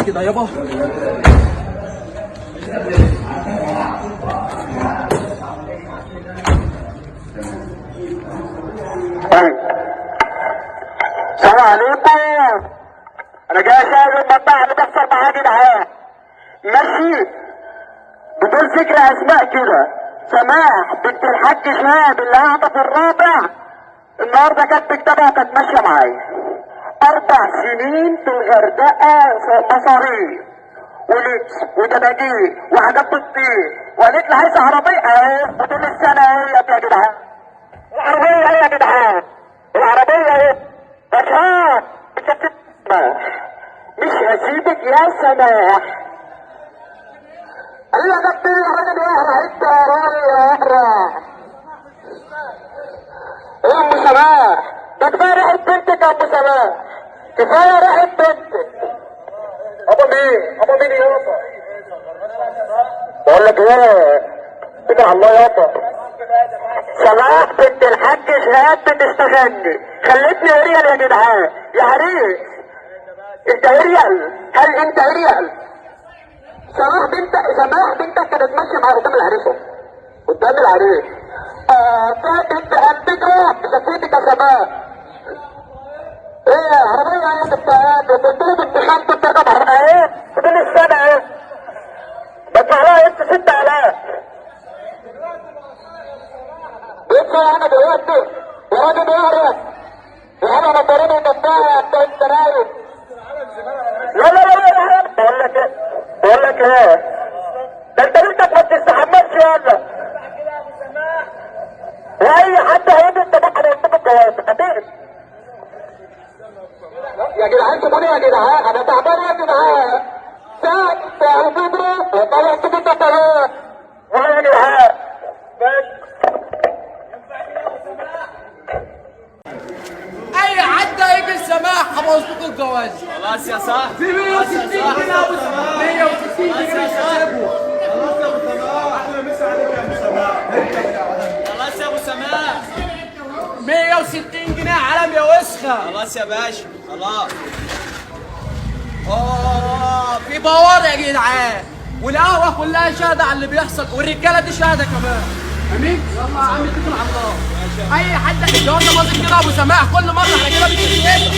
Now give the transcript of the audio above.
كده يابا. السلام عليكم. انا جاي اشاهد المطبعة اللي بيحصل معايا يا جدعان. ماشي بدون ذكر اسماء كده. سماح بنت الحاج شهاب اللي قاعده في الرابع النهارده كانت بكتابها كانت ماشيه معايا 4 سنين في الغردقه مصاريف ولبس ودباجيل وحاجات بتطير، وقالت لي عايزه عربيه اهي وطول السنه اهي يا جدعان. العربيه اهي يا جدعان، العربيه اهي. بشار مش هتسمح، مش هسيبك يا سماح. قال يا كابتن يا راجل اهرع انت يا راجل اهرع. ايه يا ام سماح؟ ده كفايه ريحه بنتك يا ام سماح، كفايه ريحه بنتك. ابو مين؟ ابو مين يابا؟ بقول لك ايه؟ اتكل على الله يابا. سماح بنت الحاج شهاب بتشتغلني، خلتني اريال يا جدعان. يا عريس انت اريال؟ هل انت اريال؟ سماح بنتك كانت ماشيه معايا قدام العريس، قدام العريس. فاتت قلبك شفتك يا سماح. ايه عربيه ايه بتاعت وقلت له بنت خالتي بتركب عربيه ايه طول السنه ايه بدفع لها انت 6000. يدفع انا دلوقتي يا راجل اهرب وانا نضارين وقطعها بتاع السراير. لا بقول لك ايه ده انت بنتك ما بتستحملش يلا. واي حد هيجي انت بقى هيكتب الجواز خطير يا جدعان. سيبوني يا جدعان انا تعبان يا جدعان. ساكت يا بدري طلع كده تطلع والله يا جدعان. اي حد هيجي السماح هبوظ لكم الجواز. خلاص يا صاحبي. في 160 جنيه يا ابو سماح. 160 جنيه مش هسيبه. خلاص يا ابو سماح. احنا مسا عليك يا ابو سماح. خلاص يا ابو سماح. 160 جنيه علم يا وسخه. خلاص يا باشا خلاص. في بوار يا جدعان، والقهوه كلها شاهده على اللي بيحصل، والرجاله دي شاهده كمان. امين. يلا يا عم اتكل على الله. اي حد الجواز ده باظت كده ابو سماح، كل مره على كده بتتقلب.